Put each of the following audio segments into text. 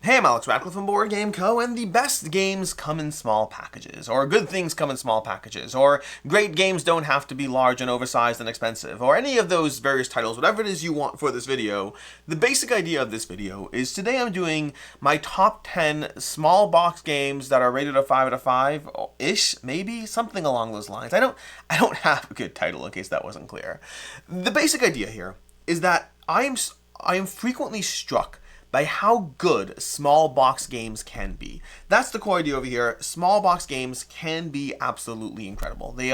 Hey, I'm Alex Radcliffe from Board Game Co., and the best games come in small packages, or good things come in small packages, or great games don't have to be large and oversized and expensive, or any of those various titles, whatever it is you want for this video. The basic idea of this video is today I'm doing my top 10 small box games that are rated a 5 out of 5-ish, maybe, something along those lines. I don't have a good title in case that wasn't clear. The basic idea here is that I am frequently struck by how good small box games can be. That's the core idea over here. Small box games can be absolutely incredible. They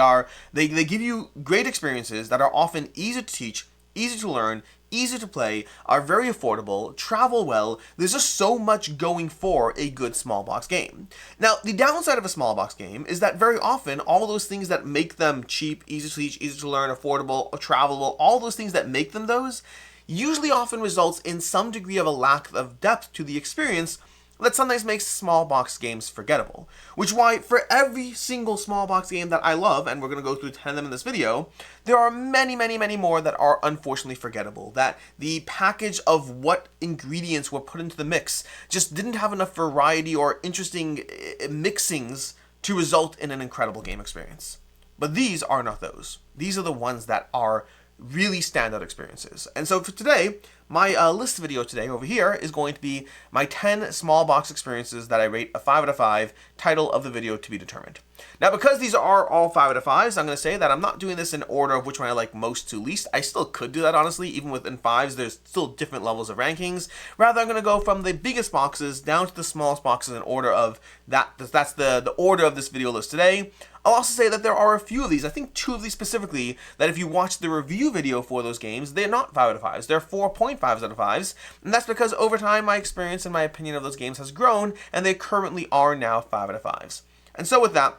give you great experiences that are often easy to teach, easy to learn, easy to play, are very affordable, travel well. There's just so much going for a good small box game. Now, the downside of a small box game is that very often all those things that make them cheap, easy to teach, easy to learn, affordable, travelable, all those things that make them those, usually often results in some degree of a lack of depth to the experience that sometimes makes small box games forgettable. Which is why for every single small box game that I love, and we're going to go through 10 of them in this video, there are many more that are unfortunately forgettable. That the package of what ingredients were put into the mix just didn't have enough variety or interesting mixings to result in an incredible game experience. But these are not those. These are the ones that are really standout experiences. And so for today, my list video today over here is going to be my 10 small box experiences that I rate a 5 out of 5, title of the video to be determined. Now, because these are all 5 out of 5s, I'm going to say that I'm not doing this in order of which one I like most to least. I still could do that, honestly. Even within 5s, there's still different levels of rankings. Rather, I'm going to go from the biggest boxes down to the smallest boxes in order of that. That's the order of this video list today. I'll also say that there are a few of these, I think 2 of these specifically, that if you watch the review video for those games, they're not 5 out of 5s, they're 4.5s out of 5s, and that's because over time my experience and my opinion of those games has grown, and they currently are now 5 out of 5s. And so with that,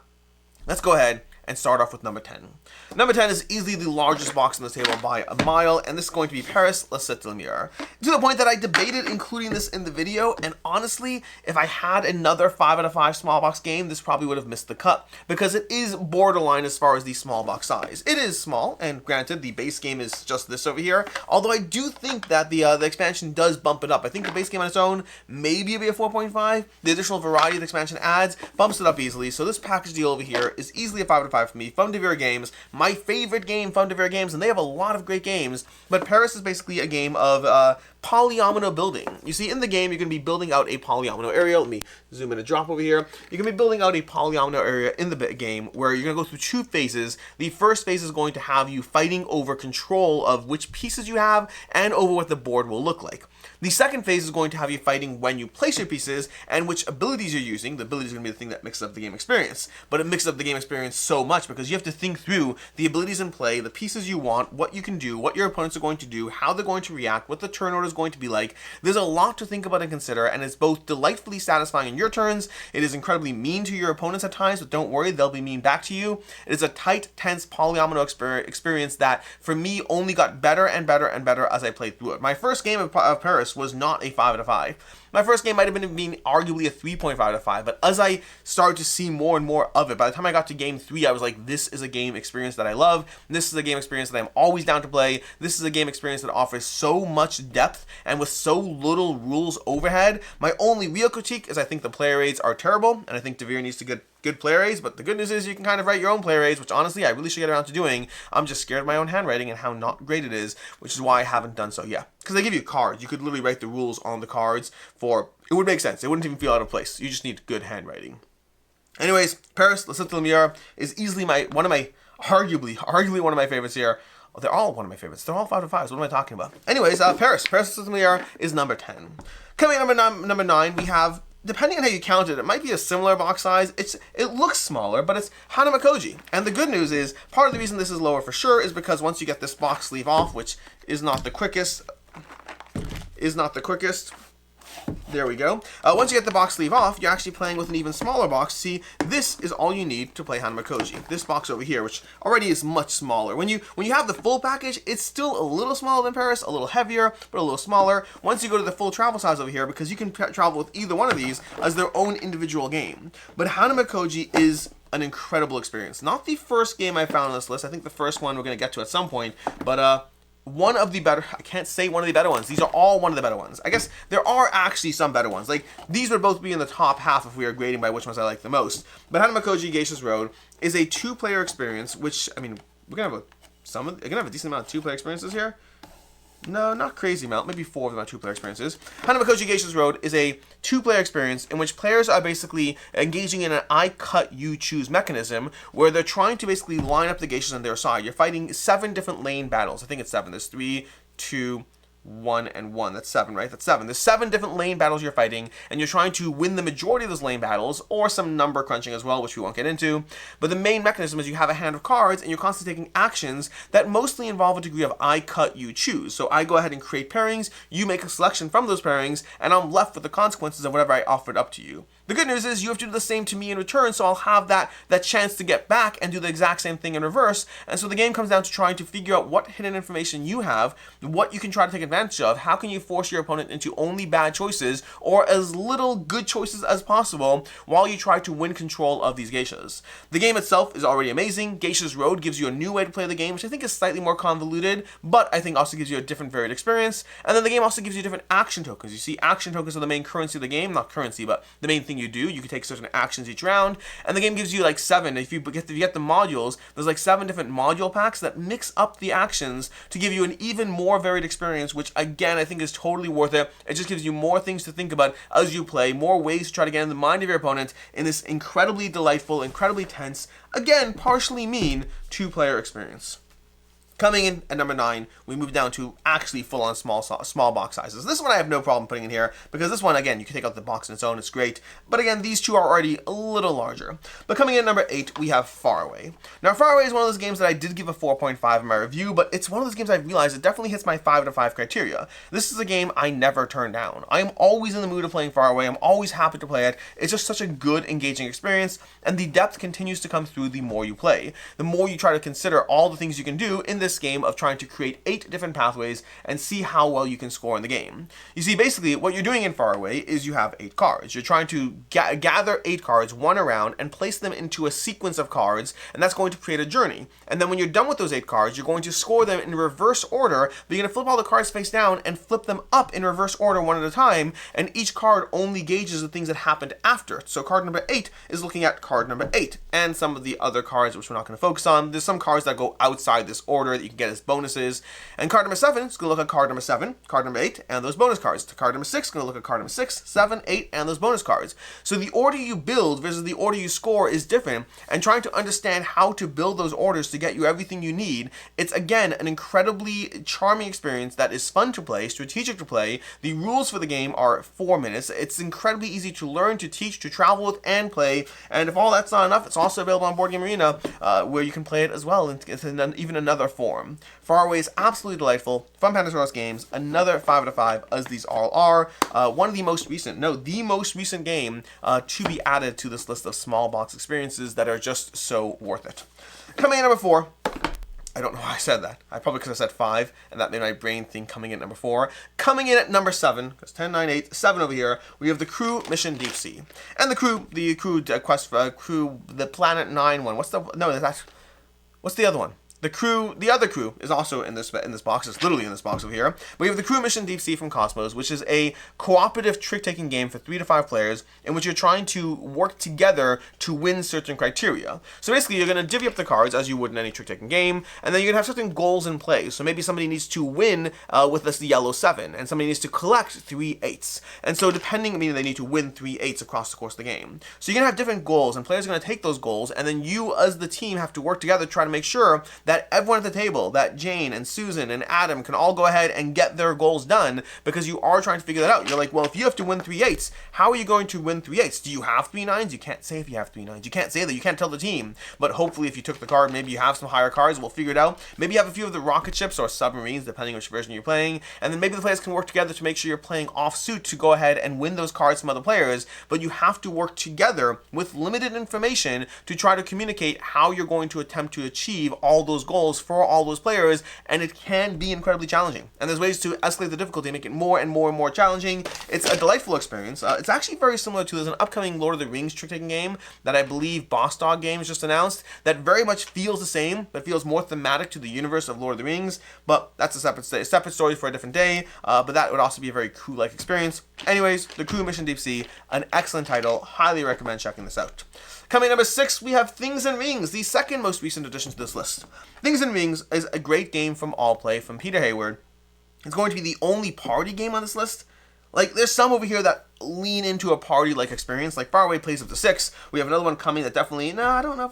let's go ahead and start off with number 10. Number 10 is easily the largest box on the table by a mile, and this is going to be Paris, Lumiere. To the point that I debated including this in the video, and honestly, if I had another 5 out of 5 small box game, this probably would have missed the cut, because it is borderline as far as the small box size. It is small, and granted, the base game is just this over here, although I do think that the expansion does bump it up. I think the base game on its own, maybe it'll be a 4.5. The additional variety the expansion adds bumps it up easily, so this package deal over here is easily a 5 out of 5 for me. 5's Games, my favorite game, 5's Games, and they have a lot of great games, but Paris is basically a game of polyomino building. You see, in the game, you're going to be building out a polyomino area. Let me zoom in and drop over here. You're going to be building out a polyomino area in the game where you're going to go through 2 phases. The first phase is going to have you fighting over control of which pieces you have and over what the board will look like. The second phase is going to have you fighting when you place your pieces and which abilities you're using. The abilities are going to be the thing that mixes up the game experience. But it mixes up the game experience so much because you have to think through the abilities in play, the pieces you want, what you can do, what your opponents are going to do, how they're going to react, what the turn order is going to be like. There's a lot to think about and consider, and it's both delightfully satisfying in your turns. It is incredibly mean to your opponents at times, but don't worry, they'll be mean back to you. It is a tight, tense polyomino experience that, for me, only got better and better and better as I played through it. My first game of Paris was not a 5 out of 5. My first game might have been arguably a 3.5 out of 5, but as I started to see more and more of it, by the time I got to game 3, I was like, this is a game experience that I love. This is a game experience that I'm always down to play. This is a game experience that offers so much depth and with so little rules overhead. My only real critique is I think the player aids are terrible, and I think Devere needs to get good player aids, but the good news is you can kind of write your own player aids, which honestly I really should get around to doing. I'm just scared of my own handwriting and how not great it is, which is why I haven't done so yet. Because they give you cards. You could literally write the rules on the cards for, it would make sense. It wouldn't even feel out of place. You just need good handwriting. Anyways, Paris, Lumiere is easily arguably one of my favorites here. Oh, they're all one of my favorites. They're all 5 out of 5s. What am I talking about? Anyways, Paris Lumiere is number 10. Coming at number 9, we have, depending on how you count it, it might be a similar box size. It looks smaller, but it's Hanamikoji. And the good news is, part of the reason this is lower for sure is because once you get this box sleeve off, which is not the quickest, there we go. Once you get the box sleeve off, you're actually playing with an even smaller box. See, this is all you need to play Hanamikoji. This box over here, which already is much smaller. When you have the full package, it's still a little smaller than Paris, a little heavier, but a little smaller. Once you go to the full travel size over here, because you can travel with either one of these as their own individual game. But Hanamikoji is an incredible experience. Not the first game I found on this list. I think the first one we're going to get to at some point, but one of the better, I can't say one of the better ones. These are all one of the better ones. I guess there are actually some better ones. Like, these would both be in the top half if we were grading by which ones I like the most. But Hanamikoji Geisha's Road is a 2-player experience, which, I mean, we're going to have a decent amount of 2-player experiences here. No, not crazy amount. Maybe 4 of them are 2-player experiences. Hanamikoji Geisha's Road is a 2-player experience in which players are basically engaging in an I cut, you choose mechanism where they're trying to basically line up the geishas on their side. You're fighting 7 different lane battles. I think it's 7. There's 3, 2, 1, and 1. That's 7, right? That's 7. There's 7 different lane battles you're fighting, and you're trying to win the majority of those lane battles, or some number crunching as well, which we won't get into. But the main mechanism is you have a hand of cards, and you're constantly taking actions that mostly involve a degree of I cut, you choose. So I go ahead and create pairings, you make a selection from those pairings, and I'm left with the consequences of whatever I offered up to you. The good news is you have to do the same to me in return, so I'll have that chance to get back and do the exact same thing in reverse. And so the game comes down to trying to figure out what hidden information you have, what you can try to take advantage of, how can you force your opponent into only bad choices or as little good choices as possible while you try to win control of these geishas. The game itself is already amazing. Geisha's Road gives you a new way to play the game, which I think is slightly more convoluted, but I think also gives you a different varied experience. And then the game also gives you different action tokens. You see, action tokens are the main currency of the game, not currency, but the main thing you do. You can take certain actions each round, and the game gives you like 7. If you get the modules, there's like 7 different module packs that mix up the actions to give you an even more varied experience, which again I think is totally worth it. It just gives you more things to think about as you play, more ways to try to get in the mind of your opponent in this incredibly delightful, incredibly tense, again partially mean 2-player experience. Coming in at number 9, we move down to actually full-on small box sizes. This one I have no problem putting in here, because this one, again, you can take out the box on its own, it's great. But again, these two are already a little larger. But coming in at number 8, we have Faraway. Now, Faraway is one of those games that I did give a 4.5 in my review, but it's one of those games I realized it definitely hits my 5 out of 5 criteria. This is a game I never turn down. I am always in the mood of playing Faraway. I'm always happy to play it. It's just such a good, engaging experience, and the depth continues to come through the more you play. The more you try to consider all the things you can do in this game of trying to create 8 different pathways and see how well you can score in the game. You see, basically, what you're doing in Faraway is you have 8 cards. You're trying to gather 8 cards, one around, and place them into a sequence of cards, and that's going to create a journey. And then when you're done with those 8 cards, you're going to score them in reverse order, but you're going to flip all the cards face down and flip them up in reverse order one at a time, and each card only gauges the things that happened after. So card number 8 is looking at card number 8, and some of the other cards which we're not going to focus on. There's some cards that go outside this order that you can get as bonuses. And card number 7 is going to look at card number 7, card number 8, and those bonus cards. Card number 6 is going to look at card number 6, 7, 8, and those bonus cards. So the order you build versus the order you score is different, and trying to understand how to build those orders to get you everything you need, it's again an incredibly charming experience that is fun to play, strategic to play. The rules for the game are 4 minutes. It's incredibly easy to learn, to teach, to travel with, and play. And if all that's not enough, it's also available on Board Game Arena, where you can play it as well in even another form. Faraway is absolutely delightful. Fun Pandasaurus games, another 5 out of 5, as these all are. One of the most recent, the most recent game to be added to this list of small box experiences that are just so worth it. Coming in at number 4. I don't know why I said that. I probably could have said 5, and that made my brain think coming in at number 4. Coming in at number 7, because 10, 9, 8, 7 over here, we have the Crew Mission Deep Sea. And the Crew quest for Crew, the Planet 9 one. What's the other one? The other crew is also in this box. It's literally in this box over here. We have the Crew Mission Deep Sea from Cosmos, which is a cooperative trick-taking game for 3 to 5 players in which you're trying to work together to win certain criteria. So basically, you're going to divvy up the cards as you would in any trick-taking game, and then you're going to have certain goals in play. So maybe somebody needs to win with this yellow 7, and somebody needs to collect 3 8s. And so depending, meaning they need to win 3 8s across the course of the game. So you're going to have different goals, and players are going to take those goals, and then you as the team have to work together to try to make sure that everyone at the table, that Jane and Susan and Adam can all go ahead and get their goals done, because you are trying to figure that out. You're like, well, if you have to win 3 8s, how are you going to win 3 8s? Do you have 3 9s? You can't say if you have 3 9s. You can't say that. You can't tell the team. But hopefully if you took the card, maybe you have some higher cards. We'll figure it out. Maybe you have a few of the rocket ships or submarines, depending on which version you're playing. And then maybe the players can work together to make sure you're playing off-suit to go ahead and win those cards from other players. But you have to work together with limited information to try to communicate how you're going to attempt to achieve all those those goals for all those players, and it can be incredibly challenging. And there's ways to escalate the difficulty, make it more and more and more challenging. It's a delightful experience. It's actually very similar to, there's an upcoming Lord of the Rings trick-taking game that I believe Boss Dog Games just announced that very much feels the same, but feels more thematic to the universe of Lord of the Rings. But that's a separate story for a different day. But that would also be a very crew-like experience. Anyways, The Crew Mission Deep Sea, an excellent title. Highly recommend checking this out. Coming number 6, we have Things and Rings, the second most recent addition to this list. Things and Rings is a great game from Allplay, from Peter Hayward. It's going to be the only party game on this list. Like, there's some over here that lean into a party-like experience, like Faraway plays up to 6. We have another one coming that definitely, I don't know if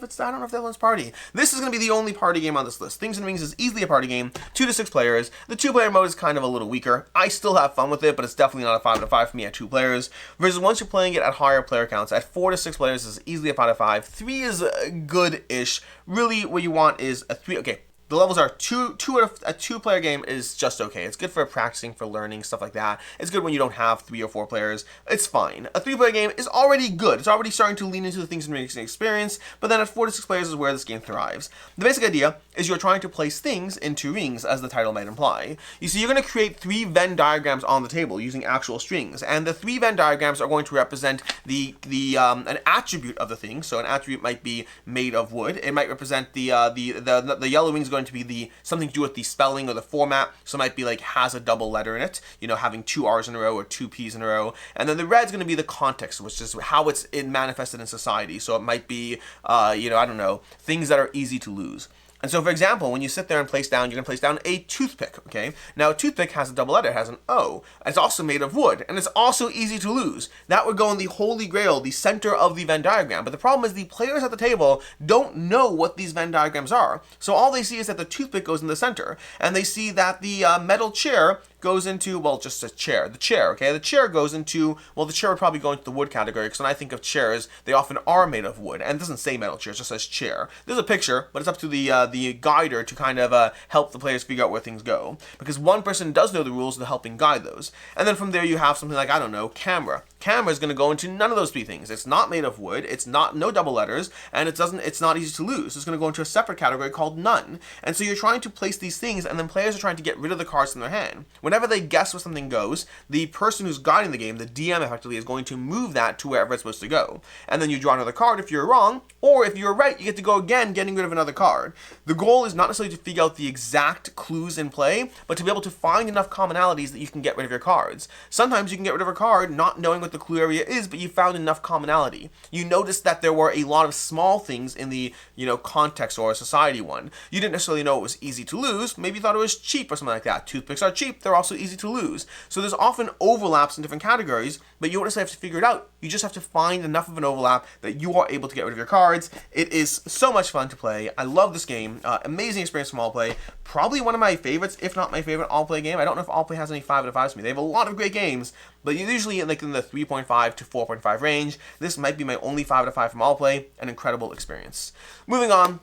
that one's party. This is going to be the only party game on this list. Things and Rings is easily a party game, 2 to 6 players. The 2-player mode is kind of a little weaker. I still have fun with it, but it's definitely not a 5 out of 5 for me at 2 players. Versus once you're playing it at higher player counts, at 4 to 6 players is easily a 5 out of 5. 3 is good-ish. Really, what you want is a 3, okay. The levels are a 2-player game is just okay. It's good for practicing, for learning, stuff like that. It's good when you don't have 3 or 4 players. It's fine. A 3-player game is already good. It's already starting to lean into the Things and Rings experience, but then at 4 to 6 players is where this game thrives. The basic idea is you're trying to place things into rings, as the title might imply. You see, you're going to create 3 Venn diagrams on the table using actual strings, and the 3 Venn diagrams are going to represent an attribute of the thing. So an attribute might be made of wood. It might represent the yellow ring is going to be something to do with the spelling or the format. So it might be like has a double letter in it, having 2 R's in a row or 2 P's in a row. And then the red's going to be the context, which is how it's manifested in society. So it might be, I don't know, things that are easy to lose. And so, for example, when you sit there and place down, you're going to place down a toothpick, okay? Now, a toothpick has a double letter, it has an O. It's also made of wood, and it's also easy to lose. That would go in the holy grail, the center of the Venn diagram. But the problem is the players at the table don't know what these Venn diagrams are. So all they see is that the toothpick goes in the center, and they see that the metal chair goes into, well, just a chair. The chair, okay? The chair goes into, well, the chair would probably go into the wood category, because when I think of chairs, they often are made of wood. And it doesn't say metal chair, it just says chair. There's a picture, but it's up to the guider to kind of help the players figure out where things go. Because one person does know the rules to helping guide those. And then from there you have something like, I don't know, camera. Camera is going to go into none of those 3 things. It's not made of wood, it's not no double letters, and it's not easy to lose. It's going to go into a separate category called none. And so you're trying to place these things, and then players are trying to get rid of the cards from their hand. Whenever they guess where something goes, the person who's guiding the game, the DM effectively, is going to move that to wherever it's supposed to go. And then you draw another card if you're wrong, or if you're right, you get to go again, getting rid of another card. The goal is not necessarily to figure out the exact clues in play, but to be able to find enough commonalities that you can get rid of your cards. Sometimes you can get rid of a card not knowing what the clue area is, but you found enough commonality. You noticed that there were a lot of small things in the, context or a society one. You didn't necessarily know it was easy to lose. Maybe you thought it was cheap or something like that. Toothpicks are cheap. They're also easy to lose. So there's often overlaps in different categories, but you don't necessarily have to figure it out. You just have to find enough of an overlap that you are able to get rid of your cards. It is so much fun to play. I love this game. Amazing experience from Allplay. Probably one of my favorites, if not my favorite Allplay game. I don't know if Allplay has any 5 out of 5s for me. They have a lot of great games, but you're usually in the 3.5 to 4.5 range. This might be my only 5 out of 5 from Allplay. An incredible experience. Moving on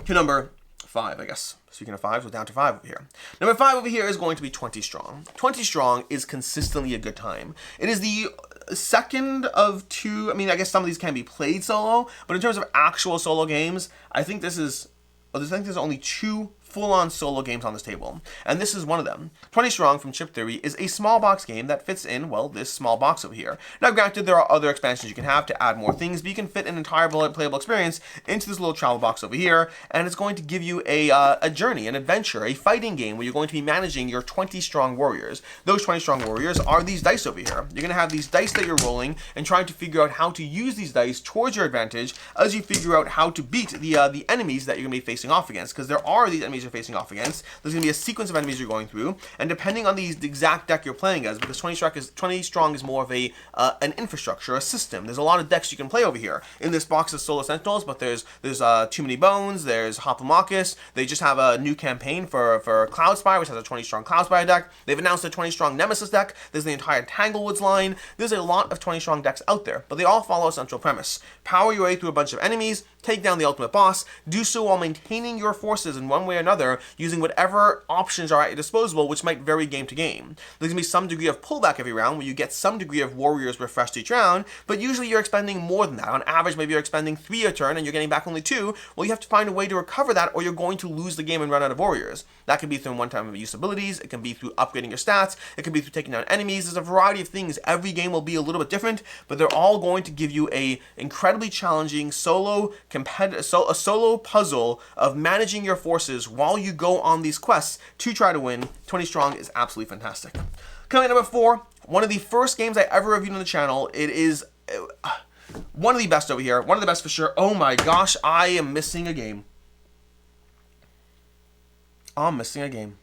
to number 5, I guess. Speaking of 5s, we're down to 5 over here. Number 5 over here is going to be 20 Strong. 20 Strong is consistently a good time. It is the second of 2, I guess some of these can be played solo, but in terms of actual solo games, I think there's only 2 full-on solo games on this table, and this is one of them. 20 Strong from Chip Theory is a small box game that fits in, well, this small box over here. Now, granted, there are other expansions you can have to add more things, but you can fit an entire playable experience into this little travel box over here, and it's going to give you a journey, an adventure, a fighting game where you're going to be managing your 20 Strong warriors. Those 20 Strong warriors are these dice over here. You're going to have these dice that you're rolling and trying to figure out how to use these dice towards your advantage as you figure out how to beat the enemies that you're going to be facing off against, because there are these enemies you're facing off against. There's going to be a sequence of enemies you're going through, and depending on the exact deck you're playing as, because 20 Strong is more of an infrastructure, a system. There's a lot of decks you can play over here. In this box is Solar Sentinels, but there's Too Many Bones, there's Hoplomachus. They just have a new campaign for Cloudspire, which has a 20 Strong Cloudspire deck. They've announced a 20 Strong Nemesis deck. There's the entire Tanglewoods line. There's a lot of 20 Strong decks out there, but they all follow a central premise. Power your way through a bunch of enemies, take down the ultimate boss, do so while maintaining your forces in one way or another, using whatever options are at your disposal, which might vary game to game. There's going to be some degree of pullback every round, where you get some degree of warriors refreshed each round, but usually you're expending more than that. On average, maybe you're expending 3 a turn and you're getting back only 2. Well, you have to find a way to recover that, or you're going to lose the game and run out of warriors. That can be through one-time use abilities, it can be through upgrading your stats, it can be through taking down enemies. There's a variety of things. Every game will be a little bit different, but they're all going to give you a incredibly challenging solo puzzle of managing your forces while you go on these quests to try to win. 20 Strong is absolutely fantastic. Coming at number 4, one of the first games I ever reviewed on the channel. It is one of the best over here. One of the best for sure. Oh my gosh, I am missing a game. I'm missing a game.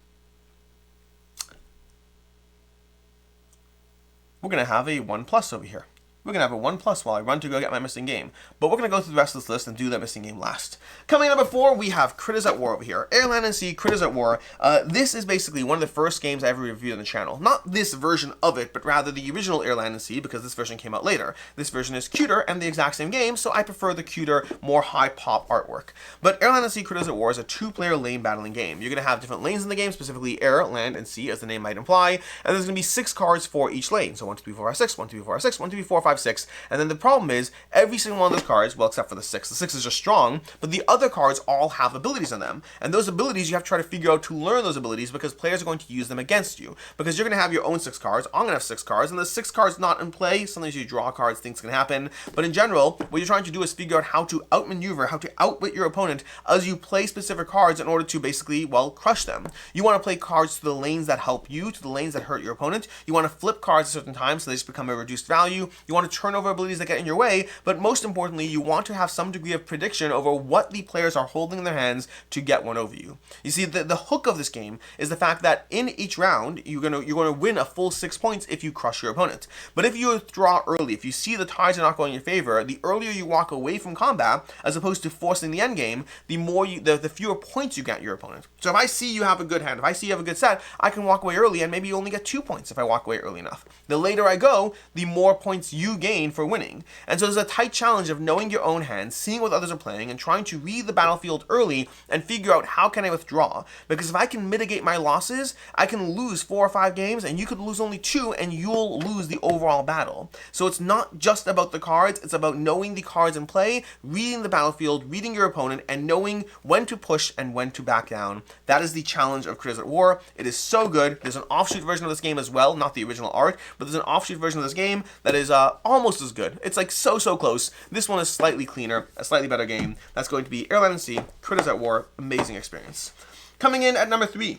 We're going to have a 1+ over here. We're going to have a 1+ while I run to go get my missing game. But we're going to go through the rest of this list and do that missing game last. Coming at number 4, we have Critters at War over here. Air, Land, and Sea, Critters at War. This is basically one of the first games I ever reviewed on the channel. Not this version of it, but rather the original Air, Land, and Sea, because this version came out later. This version is cuter and the exact same game, so I prefer the cuter, more high-pop artwork. But Air, Land, and Sea, Critters at War is a 2-player lane battling game. You're going to have different lanes in the game, specifically Air, Land, and Sea, as the name might imply, and there's going to be 6 cards for each lane. So 1, 2, 3, 4, 5, 6, 1, 2, 3, 4, 5, 6, 1, 2, 3, 4, 5, 6, and then the problem is, every single one of those cards, well, except for the 6 is just strong, but the other cards all have abilities on them. And those abilities, you have to try to figure out to learn those abilities, because players are going to use them against you. Because you're going to have your own 6 cards, I'm going to have 6 cards, and the 6 cards not in play, sometimes you draw cards, things can happen. But in general, what you're trying to do is figure out how to outmaneuver, how to outwit your opponent as you play specific cards in order to basically, well, crush them. You want to play cards to the lanes that help you, to the lanes that hurt your opponent. You want to flip cards at certain times so they just become a reduced value. You want to turn over abilities that get in your way, but most importantly, you want to have some degree of prediction over what the players are holding in their hands to get one over you. You see, the hook of this game is the fact that in each round, you're gonna win a full 6 points if you crush your opponent. But if you withdraw early, if you see the tides are not going in your favor, the earlier you walk away from combat, as opposed to forcing the end game, the fewer points you get your opponent. So if I see you have a good hand, if I see you have a good set, I can walk away early and maybe you only get 2 points if I walk away early enough. The later I go, the more points you gain for winning. And so there's a tight challenge of knowing your own hand, seeing what others are playing, and trying to read the battlefield early and figure out how can I withdraw. Because if I can mitigate my losses, I can lose 4 or 5 games, and you could lose only 2, and you'll lose the overall battle. So it's not just about the cards, it's about knowing the cards in play, reading the battlefield, reading your opponent, and knowing when to push and when to back down. That is the challenge of Critters at War. It is so good. There's an offshoot version of this game as well, not the original art, but there's an offshoot version of this game that is almost as good. It's like so close. This one is slightly cleaner, a slightly better game. That's going to be Air, Land, and Sea, Critters at War. Amazing experience. Coming in at number 3.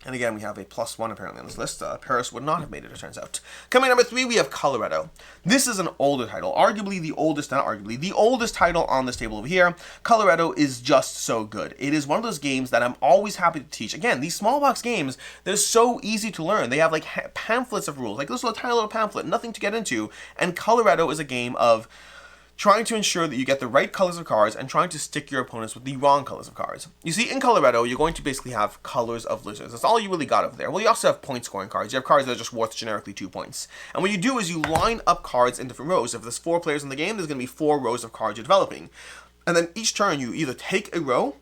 And again, we have a +1 apparently on this list. Paris would not have made it, it turns out. Coming at number 3, we have Colorreto. This is an older title, arguably the oldest, not arguably, the oldest title on this table over here. Colorreto is just so good. It is one of those games that I'm always happy to teach. Again, these small box games, they're so easy to learn. They have like pamphlets of rules, like this little tiny little pamphlet, nothing to get into. And Colorreto is a game of trying to ensure that you get the right colors of cards and trying to stick your opponents with the wrong colors of cards. You see, in Colorreto, you're going to basically have colors of lizards. That's all you really got over there. Well, you also have point scoring cards. You have cards that are just worth generically 2 points. And what you do is you line up cards in different rows. If there's 4 players in the game, there's going to be 4 rows of cards you're developing. And then each turn, you either take a row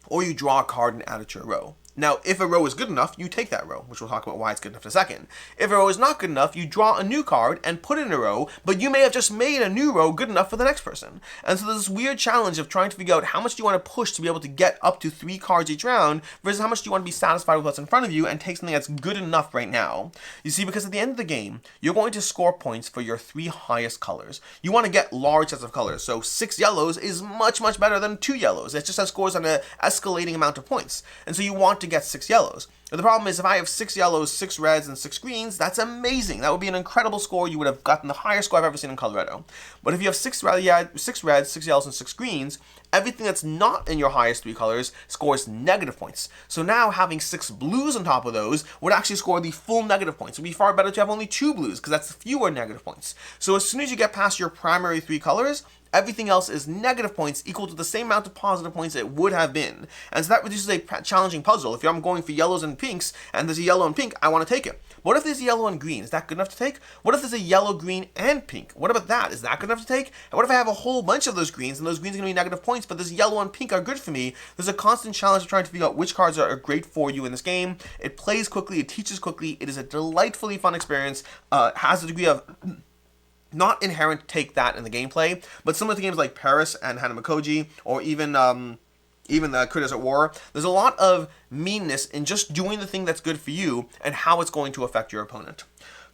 or you draw a card and add it to your row. Now, if a row is good enough, you take that row, which we'll talk about why it's good enough in a second. If a row is not good enough, you draw a new card and put it in a row, but you may have just made a new row good enough for the next person. And so there's this weird challenge of trying to figure out how much do you want to push to be able to get up to 3 cards each round, versus how much do you want to be satisfied with what's in front of you and take something that's good enough right now. You see, because at the end of the game, you're going to score points for your 3 highest colors. You want to get large sets of colors, so 6 yellows is much better than 2 yellows. It just has scores on an escalating amount of points. And so you want to get 6 yellows. But the problem is, if I have 6 yellows, 6 reds, and 6 greens, that's amazing. That would be an incredible score. You would have gotten the highest score I've ever seen in Colorreto. But if you have 6 reds, 6 yellows, and 6 greens, everything that's not in your highest 3 colors scores negative points. So now having 6 blues on top of those would actually score the full negative points. It would be far better to have only 2 blues, because that's fewer negative points. So as soon as you get past your primary 3 colors, everything else is negative points equal to the same amount of positive points it would have been. And so that reduces a challenging puzzle. If I'm going for yellows and pinks, and there's a yellow and pink, I want to take it. But what if there's a yellow and green? Is that good enough to take? What if there's a yellow, green, and pink? What about that? Is that good enough to take? And what if I have a whole bunch of those greens, and those greens are going to be negative points, but this yellow and pink are good for me? There's a constant challenge of trying to figure out which cards are great for you in this game. It plays quickly, it teaches quickly, it is a delightfully fun experience, has a degree of not inherent take that in the gameplay, but similar to games like Paris and Hanamikoji, or even the Critters at War, there's a lot of meanness in just doing the thing that's good for you and how it's going to affect your opponent.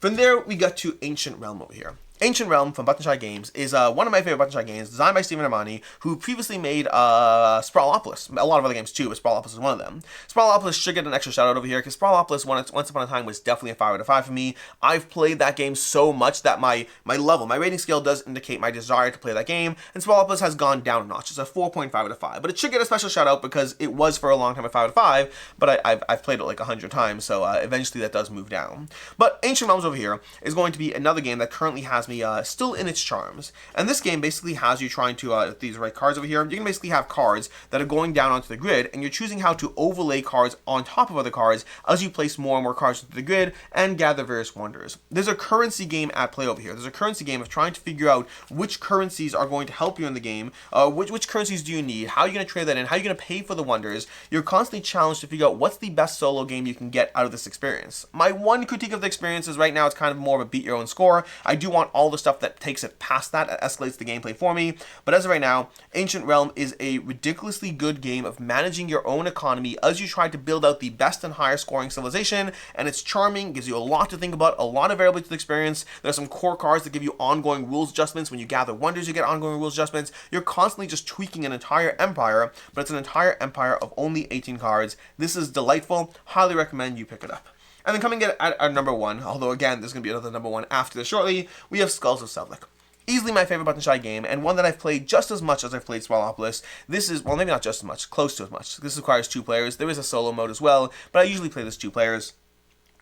From there, we got to Ancient Realm over here. Ancient Realm from Button Shy Games is one of my favorite Button Shy games, designed by Stephen Armani, who previously made Sprawlopolis. A lot of other games too, but Sprawlopolis is one of them. Sprawlopolis should get an extra shout out over here, because Sprawlopolis, once upon a time, was definitely a 5 out of 5 for me. I've played that game so much that my rating scale does indicate my desire to play that game, and Sprawlopolis has gone down a notch. It's a 4.5 out of 5, but it should get a special shout out because it was for a long time a 5 out of 5, but I've played it like 100 times, so eventually that does move down. But Ancient Realms over here is going to be another game that currently has me still in its charms. And this game basically has you trying to, these right cards over here, you can basically have cards that are going down onto the grid, and you're choosing how to overlay cards on top of other cards as you place more and more cards into the grid and gather various wonders. There's a currency game at play over here. There's a currency game of trying to figure out which currencies are going to help you in the game, which currencies do you need, how are you going to trade that in, how are you going to pay for the wonders. You're constantly challenged to figure out what's the best solo game you can get out of this experience. My one critique of the experience is right now it's kind of more of a beat your own score. I do want all the stuff that takes it past that escalates the gameplay for me, but as of right now, Ancient Realm is a ridiculously good game of managing your own economy as you try to build out the best and higher scoring civilization, and it's charming, gives you a lot to think about, a lot of variability to the experience. There's some core cards that give you ongoing rules adjustments. When you gather wonders, you get ongoing rules adjustments. You're constantly just tweaking an entire empire, but it's an entire empire of only 18 cards. This is delightful. Highly recommend you pick it up. And then coming at our number one, although again, there's going to be another number one after this shortly, we have Skulls of Sedlec. Easily my favorite Button Shy game, and one that I've played just as much as I've played Sprawlopolis. This is, well, maybe not just as much, close to as much. This requires 2 players. There is a solo mode as well, but I usually play this 2 players.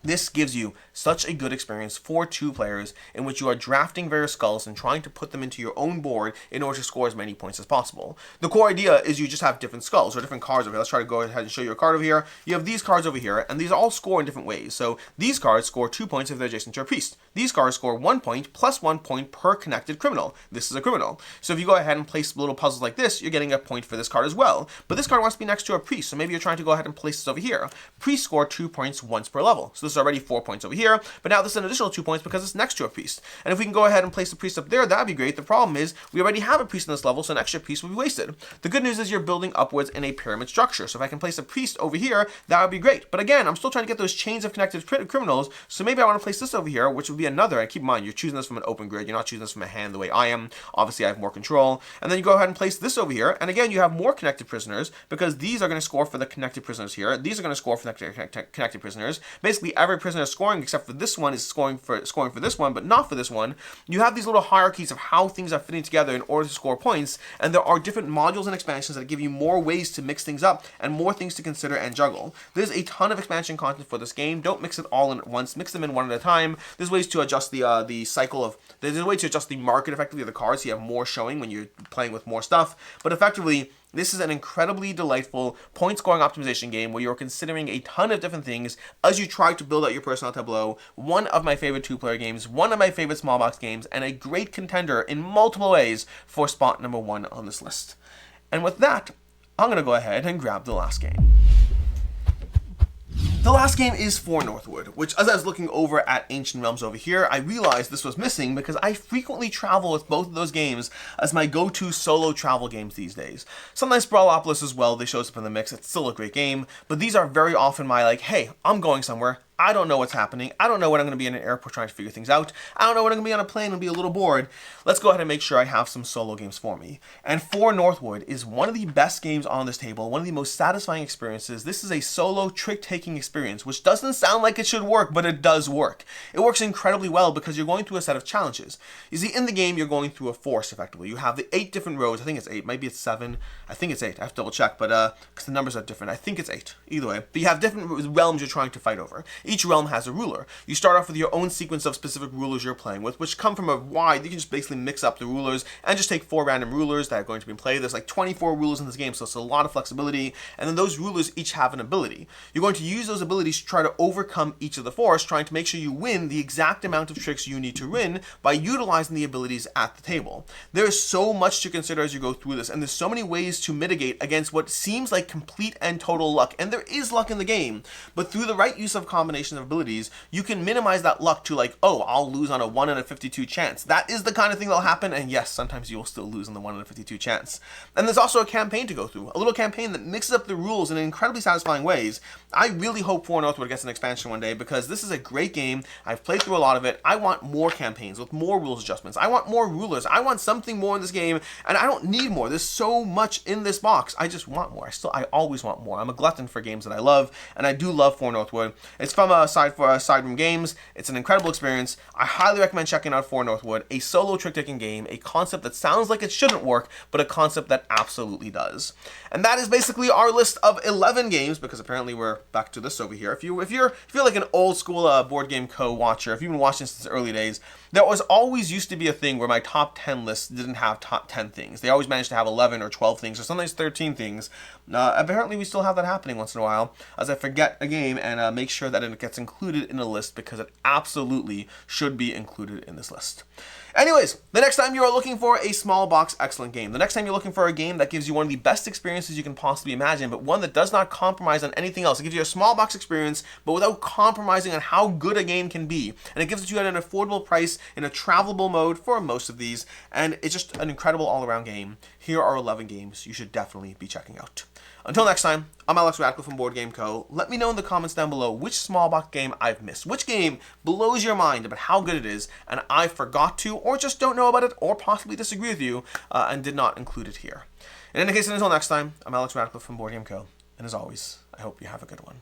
This gives you such a good experience for 2 players in which you are drafting various skulls and trying to put them into your own board in order to score as many points as possible. The core idea is you just have different skulls or different cards over here. Let's try to go ahead and show you a card over here. You have these cards over here, and these all score in different ways. So these cards score 2 points if they're adjacent to a priest. These cards score 1 point plus 1 point per connected criminal. This is a criminal. So if you go ahead and place little puzzles like this, you're getting a point for this card as well. But this card wants to be next to a priest, so maybe you're trying to go ahead and place this over here. Priests score 2 points once per level. So this is already 4 points over here, but now this is an additional 2 points because it's next to a priest. And if we can go ahead and place the priest up there, that'd be great. The problem is we already have a priest in this level, so an extra priest will be wasted. The good news is you're building upwards in a pyramid structure, so if I can place a priest over here, that would be great. But again, I'm still trying to get those chains of connected criminals, so maybe I want to place this over here, which would be another, and keep in mind, you're choosing this from an open grid, you're not choosing this from a hand the way I am. Obviously, I have more control. And then you go ahead and place this over here, and again, you have more connected prisoners, because these are going to score for the connected prisoners here. These are going to score for the connected prisoners. Basically, every prisoner is scoring, except for this one is scoring for this one, but not for this one. You have these little hierarchies of how things are fitting together in order to score points, and there are different modules and expansions that give you more ways to mix things up and more things to consider and juggle. There's a ton of expansion content for this game. Don't mix it all in at once. Mix them in one at a time. There's ways to adjust the cycle of. There's a way to adjust the market effectively of the cards, so you have more showing when you're playing with more stuff. But effectively, this is an incredibly delightful point-scoring optimization game where you're considering a ton of different things as you try to build out your personnel tableau. One of my favorite 2-player games, one of my favorite small box games, and a great contender in multiple ways for spot number 1 on this list. And with that, I'm going to go ahead and grab the last game. The last game is for Northwood, which as I was looking over at Ancient Realms over here, I realized this was missing because I frequently travel with both of those games as my go-to solo travel games these days. Sometimes Sprawlopolis as well, they show up in the mix. It's still a great game, but these are very often my like, hey, I'm going somewhere. I don't know what's happening. I don't know when I'm going to be in an airport trying to figure things out. I don't know when I'm going to be on a plane and be a little bored. Let's go ahead and make sure I have some solo games for me. And For Northwood is one of the best games on this table, one of the most satisfying experiences. This is a solo trick-taking experience, which doesn't sound like it should work, but it does work. It works incredibly well because you're going through a set of challenges. You see, in the game, you're going through a force, effectively. You have the 8 different rows. I think it's 8. Maybe it's 7. I think it's 8. I have to double check, but because the numbers are different. I think it's 8. Either way. But you have different realms you're trying to fight over. Each realm has a ruler. You start off with your own sequence of specific rulers you're playing with, which come from a wide, you can just basically mix up the rulers and just take 4 random rulers that are going to be played. There's like 24 rulers in this game, so it's a lot of flexibility, and then those rulers each have an ability. You're going to use those abilities to try to overcome each of the 4, trying to make sure you win the exact amount of tricks you need to win by utilizing the abilities at the table. There is so much to consider as you go through this, and there's so many ways to mitigate against what seems like complete and total luck, and there is luck in the game, but through the right use of combination of abilities, you can minimize that luck to like, oh, I'll lose on a 1 in a 52 chance. That is the kind of thing that'll happen, and yes, sometimes you will still lose on the 1 in a 52 chance. And there's also a campaign to go through, a little campaign that mixes up the rules in incredibly satisfying ways. I really hope For Northwood gets an expansion one day, because this is a great game. I've played through a lot of it. I want more campaigns with more rules adjustments. I want more rulers. I want something more in this game, and I don't need more. There's so much in this box. I just want more. I always want more. I'm a glutton for games that I love, and I do love For Northwood. It's from Side Room Games. It's an incredible experience. I highly recommend checking out For Northwood, a solo trick-taking game, a concept that sounds like it shouldn't work, but a concept that absolutely does. And that is basically our list of 11 games, because apparently we're back to this over here. If you're like an old school Board Game Co. watcher, if you've been watching since the early days, there was always used to be a thing where my top 10 lists didn't have top 10 things. They always managed to have 11 or 12 things, or sometimes 13 things. Apparently we still have that happening once in a while, as I forget a game and make sure that it gets included in a list, because it absolutely should be included in this list. Anyways, the next time you are looking for a small box excellent game, the next time you're looking for a game that gives you one of the best experiences you can possibly imagine, but one that does not compromise on anything else. It gives you a small box experience, but without compromising on how good a game can be. And it gives it to you at an affordable price in a travelable mode for most of these, and it's just an incredible all-around game. Here are 11 games you should definitely be checking out. Until next time, I'm Alex Radcliffe from Board Game Co. Let me know in the comments down below which small box game I've missed, which game blows your mind about how good it is, and I forgot to, or just don't know about it, or possibly disagree with you, and did not include it here. In any case, until next time, I'm Alex Radcliffe from Board Game Co. And as always, I hope you have a good one.